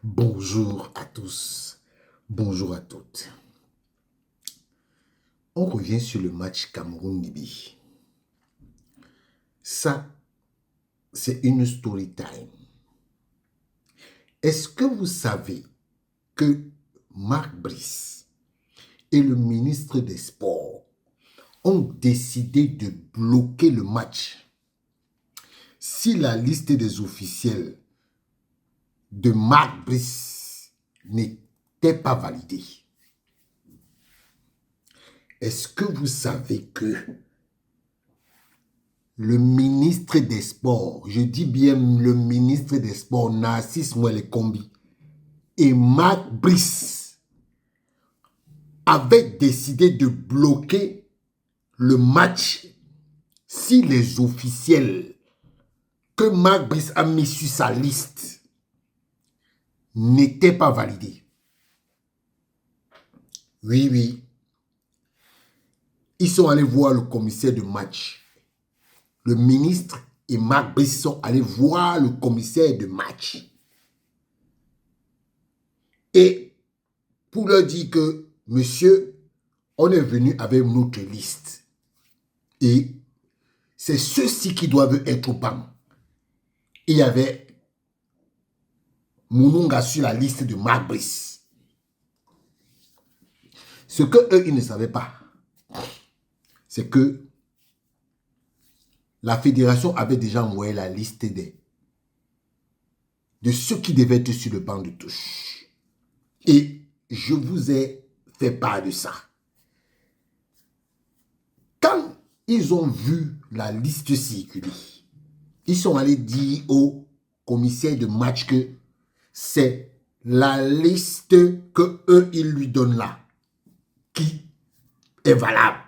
Bonjour à tous, bonjour à toutes. On revient sur le match Cameroun-Libye. Ça, c'est une story time. Est-ce que vous savez que Marc Brice et le ministre des Sports ont décidé de bloquer le match si la liste des officiels de Marc Brice n'était pas validée? Est-ce que vous savez que le ministre des Sports, je dis bien le ministre des Sports, Narcisse Mouele Kombi, et Marc Brice avaient décidé de bloquer le match si les officiels que Marc Brice a mis sur sa liste n'étaient pas validés? Oui, oui. Ils sont allés voir le commissaire de match. Le ministre et Marc Brice sont allés voir le commissaire de match. Et pour leur dire que, monsieur, on est venu avec notre liste. Et c'est ceux-ci qui doivent être au banc. Il y avait Mounonga sur la liste de Marc Brice. Ce que eux, ils ne savaient pas, c'est que la fédération avait déjà envoyé la liste de ceux qui devaient être sur le banc de touche. Et je vous ai fait part de ça. Quand ils ont vu la liste circuler, ils sont allés dire au commissaire de match que c'est la liste que eux ils lui donnent là qui est valable.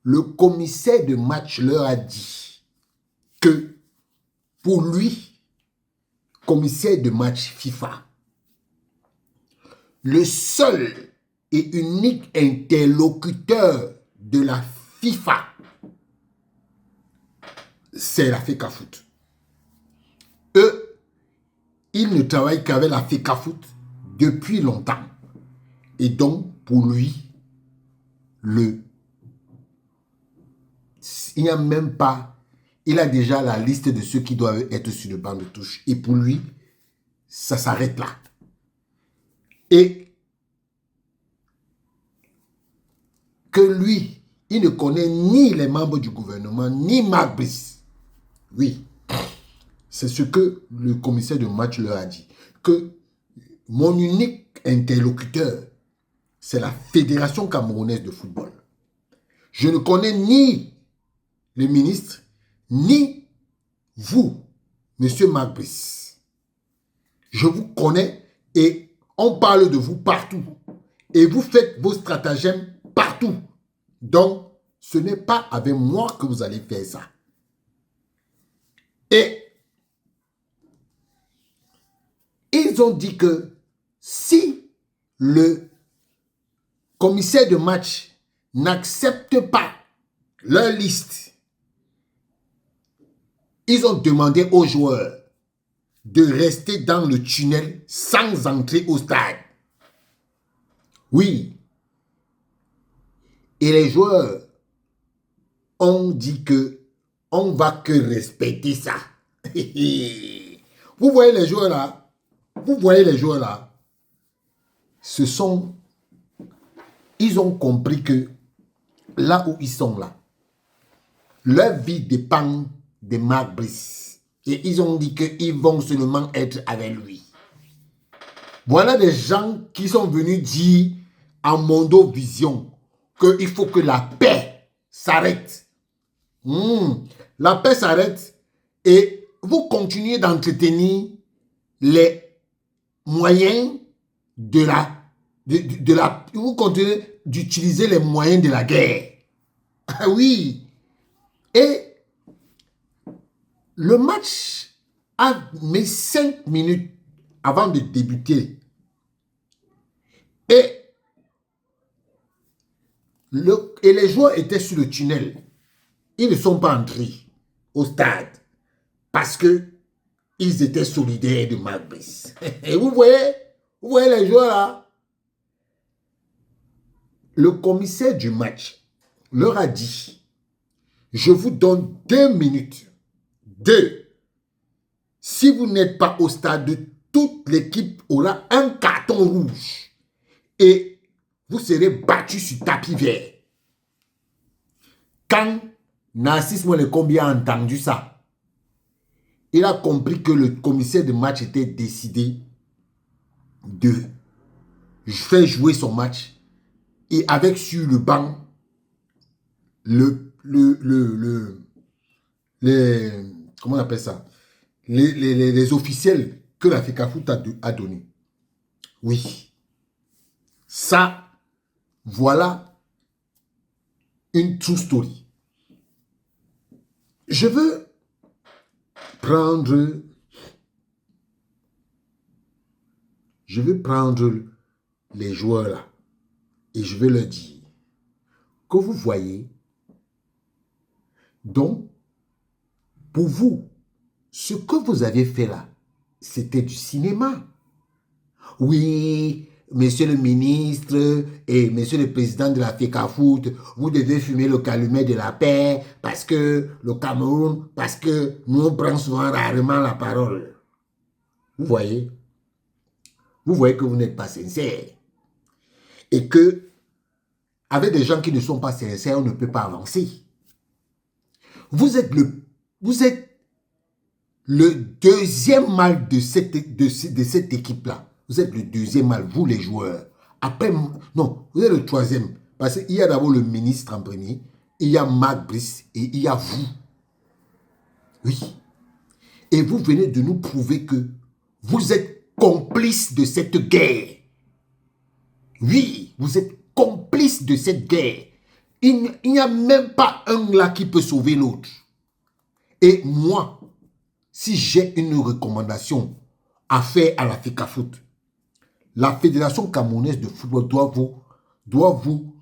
Le commissaire de match leur a dit que pour lui, commissaire de match FIFA, le seul et unique interlocuteur de la FIFA, c'est la FECAFOOT. Eux, ils ne travaillent qu'avec la FECAFOOT depuis longtemps. Et donc, pour lui, il n'y a même pas, il a déjà la liste de ceux qui doivent être sur le banc de touche. Et pour lui, ça s'arrête là. Et que lui, il ne connaît ni les membres du gouvernement, ni Marc Brice. Oui, c'est ce que le commissaire de match leur a dit. Que mon unique interlocuteur, c'est la Fédération camerounaise de football. Je ne connais ni le ministre, ni vous, monsieur Marc Brice. Je vous connais et on parle de vous partout. Et vous faites vos stratagèmes partout. Donc, ce n'est pas avec moi que vous allez faire ça. Et ils ont dit que si le commissaire de match n'accepte pas leur liste, ils ont demandé aux joueurs de rester dans le tunnel sans entrer au stade. Oui. Et les joueurs ont dit que on va que respecter ça. Vous voyez les joueurs là? Vous voyez les joueurs là? Ils ont compris que là où ils sont là, leur vie dépend de Marc Brice. Et ils ont dit qu'ils vont seulement être avec lui. Voilà des gens qui sont venus dire à Mondo Vision qu'il faut que la paix s'arrête. La paix s'arrête et vous continuez d'entretenir les moyens vous continuez d'utiliser les moyens de la guerre. Ah oui. Et le match a mis 5 minutes avant de débuter. Et les joueurs étaient sur le tunnel. Ils ne sont pas entrés au stade parce que ils étaient solidaires de Marc Brice. Et vous voyez les joueurs là. Le commissaire du match leur a dit, je vous donne 2 minutes. 2. Si vous n'êtes pas au stade, toute l'équipe aura un carton rouge. Et vous serez battus sur tapis vert. Quand Narcisse Moulékombi a entendu ça, il a compris que le commissaire de match était décidé de faire jouer son match. Et avec sur le banc, comment on appelle ça? Les officiels que la FECAFOOT a donné. Oui. Ça, voilà une true story. Je veux prendre les joueurs là et je vais leur dire que vous voyez, donc, pour vous, ce que vous avez fait là, c'était du cinéma. Oui, monsieur le ministre et monsieur le président de la FECAFOOT, vous devez fumer le calumet de la paix parce que le Cameroun, parce que nous on prend souvent rarement la parole. Vous voyez que vous n'êtes pas sincère. Et que, avec des gens qui ne sont pas sincères, on ne peut pas avancer. Vous êtes le deuxième mal de cette équipe-là. Vous êtes le deuxième mal, vous les joueurs. Après, non, vous êtes le troisième. Parce qu'il y a d'abord le ministre en premier, il y a Marc Brice et il y a vous. Oui. Et vous venez de nous prouver que vous êtes complice de cette guerre. Oui, vous êtes complice de cette guerre. Il n'y a même pas un là qui peut sauver l'autre. Et moi, si j'ai une recommandation à faire à la FECAFOOT, la Fédération camerounaise de football doit vous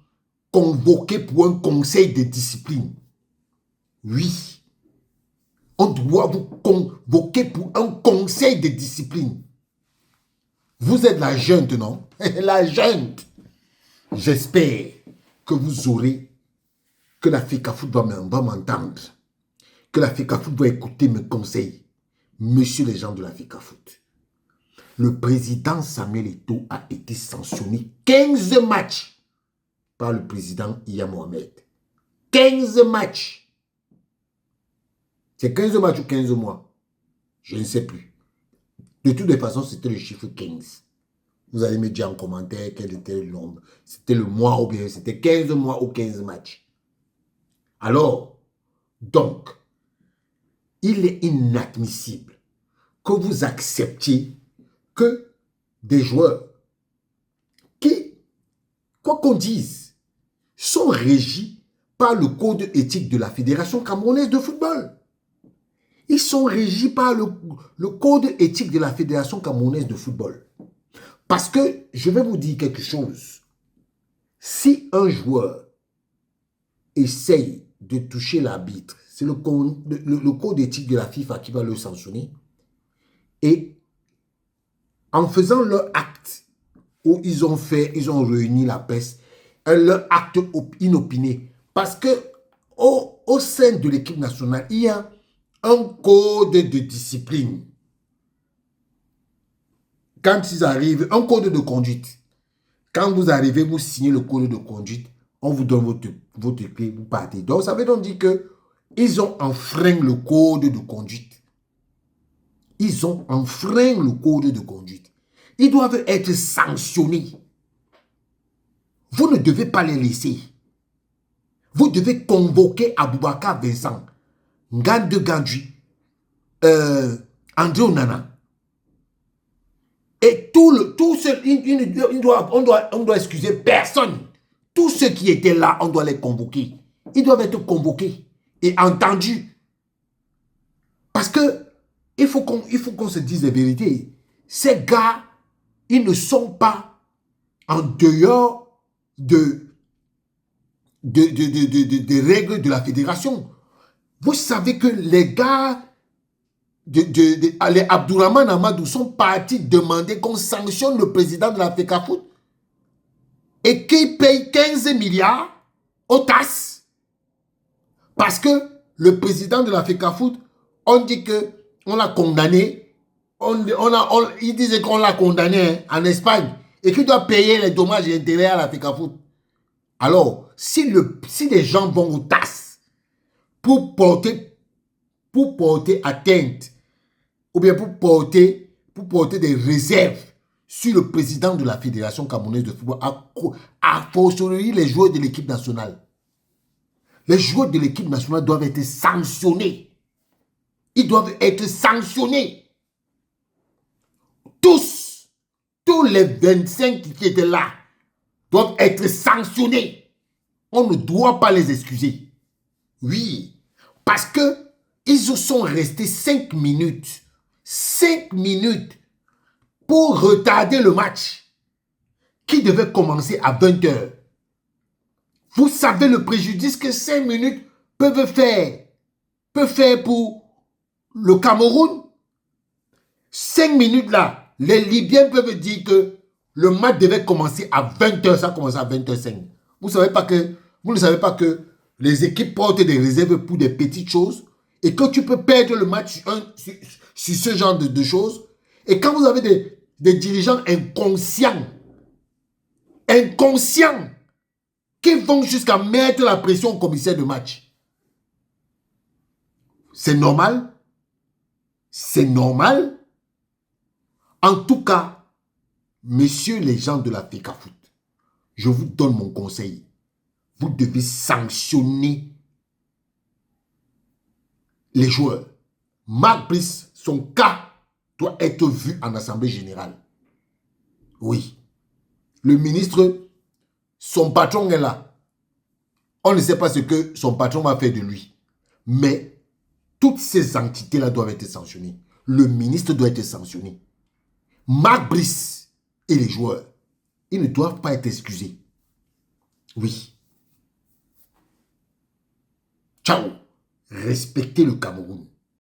convoquer pour un conseil de discipline. Oui. On doit vous convoquer pour un conseil de discipline. Vous êtes la junte, non? La junte. J'espère que vous aurez, que la FECAFOOT va m'entendre, que la FECAFOOT va écouter mes conseils. Monsieur les gens de la FECAFOOT, le président Samuel Eto'o a été sanctionné 15 matchs par le président Iya Mohamed. 15 matchs. C'est 15 matchs ou 15 mois? Je ne sais plus. De toutes les façons, c'était le chiffre 15. Vous allez me dire en commentaire quel était le nombre. C'était le mois ou bien c'était 15 mois ou 15 matchs. Alors, donc, il est inadmissible que vous acceptiez que des joueurs qui, quoi qu'on dise, sont régis par le code éthique de la Fédération camerounaise de football. Ils sont régis par le code éthique de la Fédération camerounaise de football. Parce que, je vais vous dire quelque chose. Si un joueur essaye de toucher l'arbitre, c'est le code éthique de la FIFA qui va le sanctionner. Et en faisant leur acte, où ils ont réuni la presse, leur acte inopiné. Parce que au sein de l'équipe nationale, il y a un code de discipline. Quand ils arrivent, un code de conduite. Quand vous arrivez, vous signez le code de conduite, on vous donne votre clé, vous partez. Donc, ça veut donc dire qu'ils ont enfreint le code de conduite. Ils ont enfreint le code de conduite. Ils doivent être sanctionnés. Vous ne devez pas les laisser. Vous devez convoquer Aboubakar Vincent, Ngande Gandji, André Onana. Et on doit excuser personne. Tous ceux qui étaient là, on doit les convoquer. Ils doivent être convoqués et entendus. Parce que il faut qu'on se dise la vérité. Ces gars, ils ne sont pas en dehors des règles de la fédération. Vous savez que les gars les Abdourahmane Amadou sont partis demander qu'on sanctionne le président de la FECAFOOT et qu'il paye 15 milliards aux TAS. Parce que le président de la FECAFOOT, on dit qu'on l'a condamné, il disait qu'on l'a condamné en Espagne et qu'il doit payer les dommages et intérêts à la FECAFOOT. Alors, si les gens vont aux TAS pour porter atteinte ou bien pour porter des réserves sur le président de la Fédération camerounaise de football, à fortiori les joueurs de l'équipe nationale. Les joueurs de l'équipe nationale doivent être sanctionnés. Ils doivent être sanctionnés. Tous les 25 qui étaient là doivent être sanctionnés. On ne doit pas les excuser. Oui, parce que ils sont restés 5 minutes. 5 minutes pour retarder le match qui devait commencer à 20 h. Vous savez le préjudice que 5 minutes peuvent faire pour le Cameroun. 5 minutes là, les Libyens peuvent dire que le match devait commencer à 20 h, ça commence à 20 h 05. Vous ne savez pas que les équipes portent des réserves pour des petites choses et que tu peux perdre le match sur ce genre de choses. Et quand vous avez des dirigeants inconscients, qui vont jusqu'à mettre la pression au commissaire de match, c'est normal? C'est normal? En tout cas, messieurs les gens de la FECAFOOT, je vous donne mon conseil. Vous devez sanctionner les joueurs. Marc Brice, son cas doit être vu en assemblée générale. Oui. Le ministre, son patron est là. On ne sait pas ce que son patron va faire de lui. Mais toutes ces entités-là doivent être sanctionnées. Le ministre doit être sanctionné. Marc Brice et les joueurs, ils ne doivent pas être excusés. Oui. Ciao. Respectez le Cameroun.